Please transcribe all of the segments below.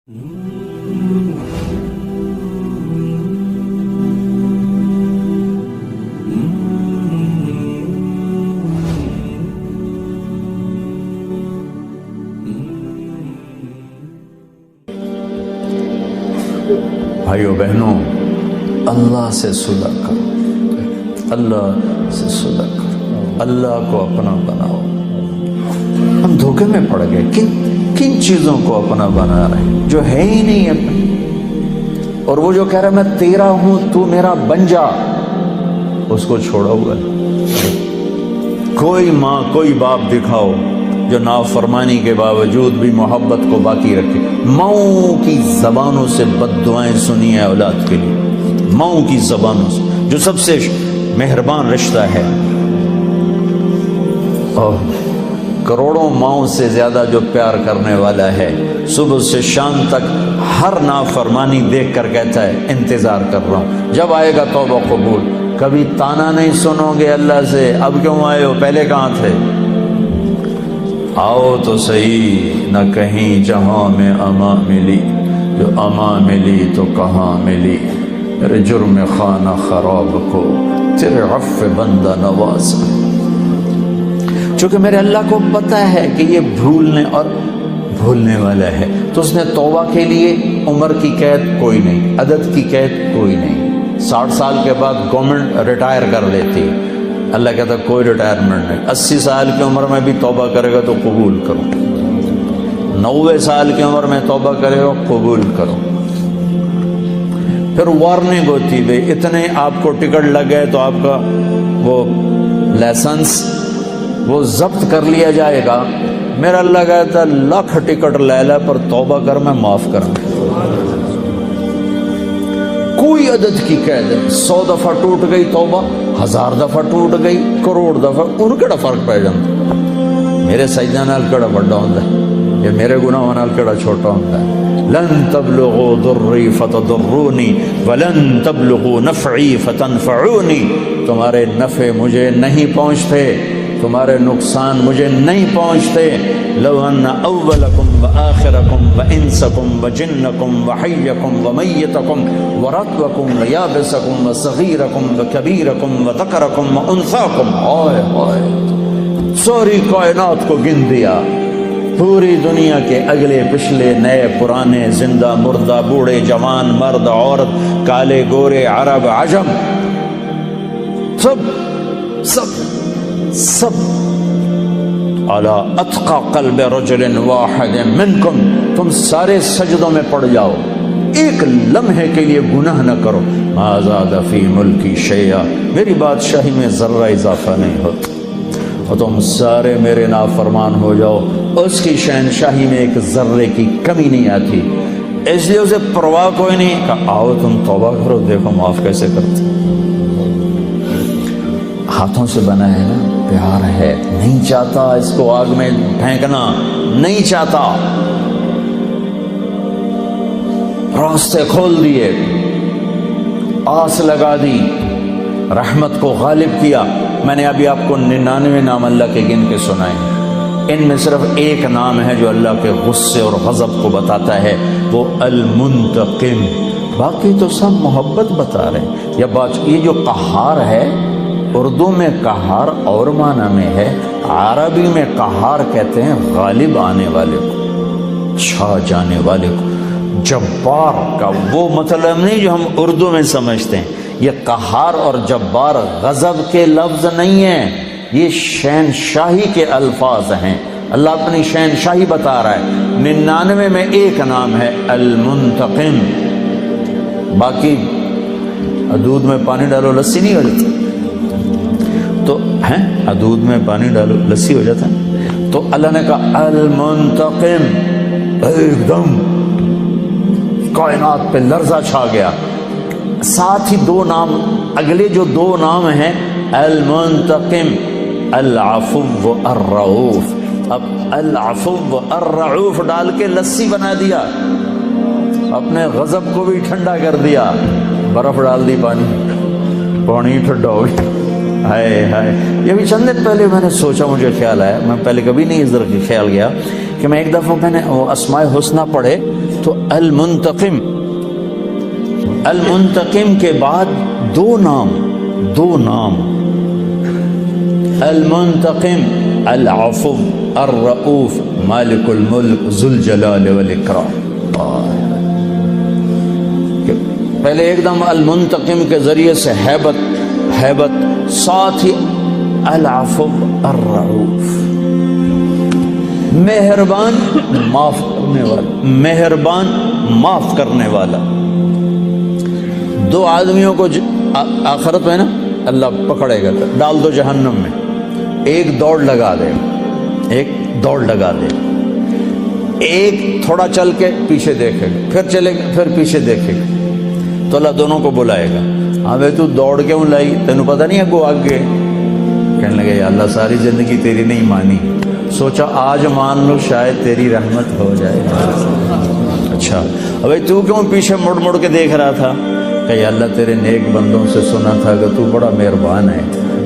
بھائیو بہنوں، اللہ سے صلح کرو، اللہ سے صلح کرو، اللہ کو اپنا بناؤ۔ ہم دھوکے میں پڑ گئے، کن چیزوں کو اپنا بنا رہے ہیں جو ہے ہی نہیں اپنا، اور وہ جو کہہ رہا ہے میں تیرا ہوں تو میرا بن جا، اس کو چھوڑا ہوا ہے۔ کوئی ماں کوئی باپ دکھاؤ جو نافرمانی کے باوجود بھی محبت کو باقی رکھے۔ ماؤں کی زبانوں سے بد دعائیں سنی ہیں اولاد کے لیے، ماؤں کی زبانوں سے، جو سب سے مہربان رشتہ ہے، اور کروڑوں ماؤں سے زیادہ جو پیار کرنے والا ہے، صبح سے شام تک ہر نافرمانی دیکھ کر کہتا ہے انتظار کر رہا ہوں، جب آئے گا توبہ قبول۔ کبھی تانا نہیں سنو گے اللہ سے، اب کیوں آئے ہو، پہلے کہاں تھے؟ آؤ تو صحیح، نہ کہیں جہاں میں اما ملی، جو اما ملی تو کہاں ملی، میرے جرم خانہ خراب کو تیرے عفو بندہ نواز۔ چونکہ میرے اللہ کو پتہ ہے کہ یہ بھولنے والا ہے، تو اس نے توبہ کے لیے عمر کی قید کوئی نہیں، عدد کی قید کوئی نہیں۔ 60 سال کے بعد گورنمنٹ ریٹائر کر لیتی، اللہ کہتا کوئی ریٹائرمنٹ نہیں۔ 80 سال کی عمر میں بھی توبہ کرے گا تو قبول کرو، 90 سال کی عمر میں توبہ کرے گا قبول کرو۔ پھر وارننگ ہوتی بھئی اتنے آپ کو ٹکٹ لگ گئے تو آپ کا وہ لائسنس وہ ضبط کر لیا جائے گا۔ میرا اللہ کہتا 1,00,000 ٹکٹ لے لے پر توبہ کر، میں معاف کروں۔ کوئی عدد کی قید ہے، 100 دفعہ ٹوٹ گئی توبہ، 1000 دفعہ ٹوٹ گئی، کروڑ دفعہ، ان کیڑا فرق پہ جاتا؟ میرے سجدہ نال کیڑا بڑا ہوندا ہے، یا میرے گناہ نال کیڑا چھوٹا ہوندا ہے؟ لن تبلغوا ضری فتضرونی ولن تبلغوا نفعی فتنفعونی، تمہارے نفع مجھے نہیں پہنچتے، تمہارے نقصان مجھے نہیں پہنچتے۔ لو ان اولکم وآخرکم وانسکم وجنکم وحیکم ومیتکم ورطبکم ویابسکم وصغیرکم وکبیرکم وذکرکم وانثاکم، ہائے ہائے، ساری کائنات کو گن دیا، پوری دنیا کے اگلے پچھلے نئے پرانے، زندہ مردہ، بوڑھے جوان، مرد عورت، کالے گورے، عرب عجم، سب علی اتقى قلب رجل واحد منکم، تم سارے سجدوں میں پڑ جاؤ، ایک لمحے کے لیے گناہ نہ کرو۔ ما زاد فی ملکی شیئا، میری بادشاہی میں ذرہ اضافہ نہیں ہوتا، اور تم سارے میرے نافرمان ہو جاؤ، اس کی شہنشاہی میں ایک ذرے کی کمی نہیں آتی، اس لیے اسے پرواہ کوئی نہیں کہ آؤ تم توبہ کرو، دیکھو معاف کیسے کرتے۔ ہاتھوں سے بنا ہے نا، پیار ہے، نہیں چاہتا اس کو آگ میں پھینکنا، نہیں چاہتا، راستے کھول دیے، آس لگا دی، رحمت کو غالب کیا۔ میں نے ابھی آپ کو 99 نام اللہ کے گن کے سنائے، ان میں صرف ایک نام ہے جو اللہ کے غصے اور غضب کو بتاتا ہے، وہ المنتقم، باقی تو سب محبت بتا رہے ہیں۔ یہ جو قہار ہے، اردو میں قہار اور معنی میں ہے، عربی میں قہار کہتے ہیں غالب آنے والے کو، چھا جانے والے کو۔ جبار کا وہ مطلب نہیں جو ہم اردو میں سمجھتے ہیں، یہ قہار اور جبار غضب کے لفظ نہیں ہیں، یہ شہنشاہی کے الفاظ ہیں، اللہ اپنی شہنشاہی بتا رہا ہے۔ 99 میں ایک نام ہے المنتقم، باقی دودھ میں پانی ڈالو لسی نہیں ہو جاتی، تو ہے دودھ میں پانی ڈالو لسی ہو جاتا ہے، تو اللہ نے کہا المنتقم، ایک دم کائنات پہ لرزہ چھا گیا۔ ساتھ ہی 2 نام، اگلے جو 2 نام ہیں، المنتقم، العفو الرؤوف، اب العفو الرؤوف ڈال کے لسی بنا دیا، اپنے غضب کو بھی ٹھنڈا کر دیا، برف ڈال دی، پانی ٹھنڈا ہو گیا۔ ہائے ہائے، یہ بھی چند دن پہلے میں نے سوچا، مجھے خیال آیا، میں پہلے کبھی نہیں اس طرح خیال گیا کہ میں ایک دفعہ میں نے وہ اسماء الحسنی پڑھے تو المنتقم، المنتقم کے بعد دو نام، المنتقم العفو الرؤوف مالک الملک ذو الجلال والاکرام. پہلے ایک دم المنتقم کے ذریعے سے حیبت، ساتھ ہی العفو الرؤوف، مہربان معاف کرنے والا، مہربان معاف کرنے والا. دو آدمیوں کو آخرت میں نا اللہ پکڑے گا، ڈال دو جہنم میں، ایک دوڑ لگا دے، ایک تھوڑا چل کے پیچھے دیکھے گا، پھر چلے گا، پھر پیچھے دیکھے گا، تو اللہ دونوں کو بلائے گا. ہاں بھائی تو دوڑ کیوں لائی، تینوں پتہ نہیں اگو آگے. کہنے لگے یا اللہ ساری زندگی تیری نہیں مانی، سوچا آج مان لو شاید تیری رحمت ہو جائے. اچھا بھائی تو کیوں پیچھے مڑ کے دیکھ رہا تھا؟ کہ یا اللہ تیرے نیک بندوں سے سنا تھا کہ تو بڑا مہربان ہے،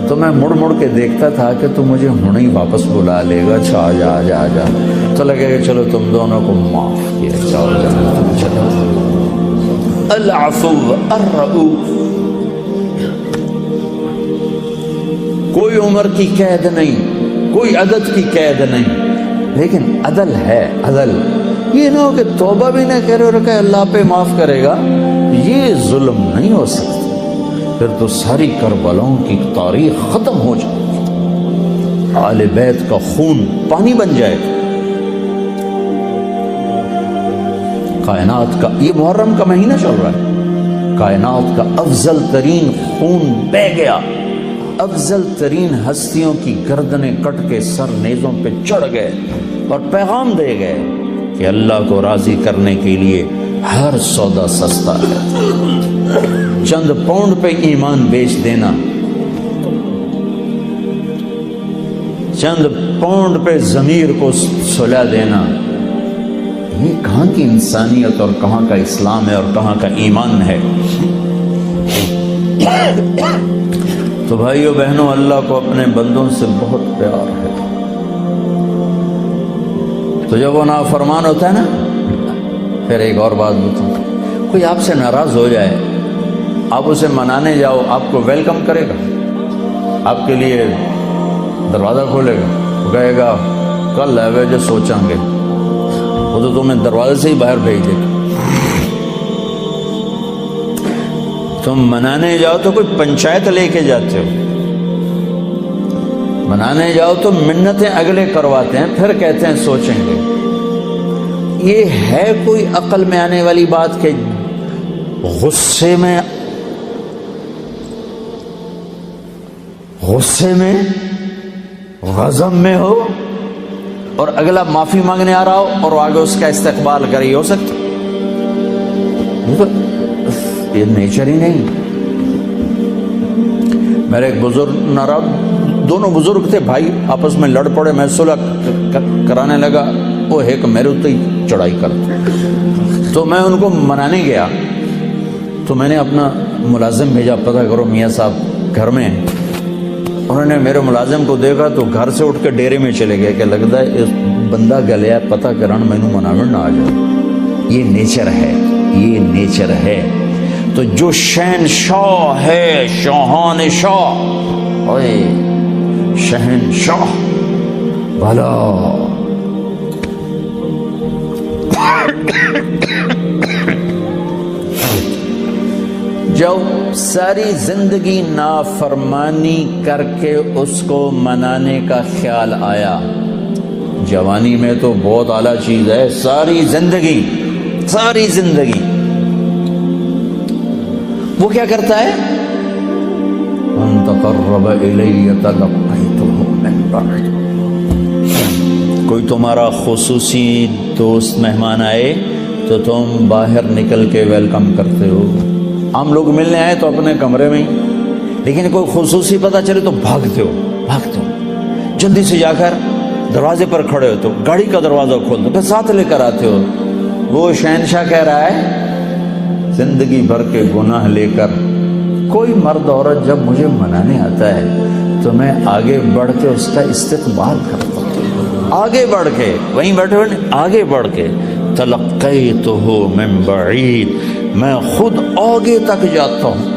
تو میں مڑ کے دیکھتا تھا کہ تو مجھے ہوں ہی واپس بلا لے گا. اچھا آ جا. تو لگے کہ چلو تم دونوں کو معاف کیا، جاؤ جنت چلو. العفو الرؤوف، کوئی عمر کی قید نہیں، کوئی عدد کی قید نہیں، لیکن عدل ہے. عدل یہ نہ ہو کہ توبہ بھی نہ کرے اور کہ اللہ پہ معاف کرے گا، یہ ظلم نہیں ہو سکتا. پھر تو ساری کربلاؤں کی تاریخ ختم ہو جائے گی، آل بیت کا خون پانی بن جائے گا. کائنات کا یہ محرم کا مہینہ چل رہا ہے، کائنات کا افضل ترین خون بہہ گیا، افضل ترین ہستیوں کی گردنیں کٹ کے سر نیزوں پہ چڑھ گئے اور پیغام دے گئے کہ اللہ کو راضی کرنے کے لیے ہر سودا سستا ہے. چند پاؤنڈ پہ ایمان بیچ دینا، چند پاؤنڈ پہ ضمیر کو سلا دینا، یہ کہاں کی انسانیت اور کہاں کا اسلام ہے اور کہاں کا ایمان ہے. تو بھائیو بہنوں، اللہ کو اپنے بندوں سے بہت پیار ہے. تو جب وہ نافرمان ہوتا ہے نا، پھر ایک اور بات بتاؤں، کوئی آپ سے ناراض ہو جائے، آپ اسے منانے جاؤ، آپ کو ویلکم کرے گا، آپ کے لیے دروازہ کھولے گا، کہے گا کل ہے وے جو سوچیں گے، وہ تو تمہیں دروازے سے ہی باہر بھیج دے گا. تم منانے جاؤ تو کوئی پنچایت لے کے جاتے ہو، منانے جاؤ تو منتیں اگلے کرواتے ہیں، پھر کہتے ہیں سوچیں گے. یہ ہے کوئی عقل میں آنے والی بات کہ غصے میں غضب میں ہو اور اگلا معافی مانگنے آ رہا ہو اور آگے اس کا استقبال کرے؟ یہ ہو سکتا؟ یہ نیچر ہی نہیں. میرے ایک بزرگ ناراض، دونوں بزرگ تھے بھائی، آپس میں لڑ پڑے، میں صلح کرانے لگا، وہ ایک میرے اتنے ہی چڑھائی کر. تو میں ان کو منانے گیا، تو میں نے اپنا ملازم بھیجا، پتہ کرو میاں صاحب گھر میں ہیں. انہوں نے میرے ملازم کو دیکھا تو گھر سے اٹھ کے ڈیرے میں چلے گئے کہ لگتا ہے اس بندہ گلیا، پتہ کرن مینوں مناوڑ نہ آ جائے. یہ نیچر ہے، یہ نیچر ہے. تو جو شہنشاہ ہے، شاہان شاہ، اوئے شہنشاہ بھلا جو ساری زندگی نافرمانی کر کے اس کو منانے کا خیال آیا. جوانی میں تو بہت اعلیٰ چیز ہے، ساری زندگی وہ کیا کرتا ہے؟ من تقرب الی تلقیتہ من بعد. کوئی تمہارا خصوصی دوست مہمان آئے تو تم باہر نکل کے ویلکم کرتے ہو. ہم لوگ ملنے آئے تو اپنے کمرے میں ہی، لیکن کوئی خصوصی پتہ چلے تو بھاگتے ہو، جلدی سے جا کر دروازے پر کھڑے ہو، تو گاڑی کا دروازہ کھول دو، پھر ساتھ لے کر آتے ہو. وہ شہنشاہ کہہ رہا ہے زندگی بھر کے گناہ لے کر کوئی مرد عورت جب مجھے منانے آتا ہے تو میں آگے بڑھ کے اس کا استقبال کرتا ہوں، آگے بڑھ کے، وہیں بیٹھے ہوئے آگے بڑھ کے تلقیتہ من بعید، میں خود آگے تک جاتا ہوں،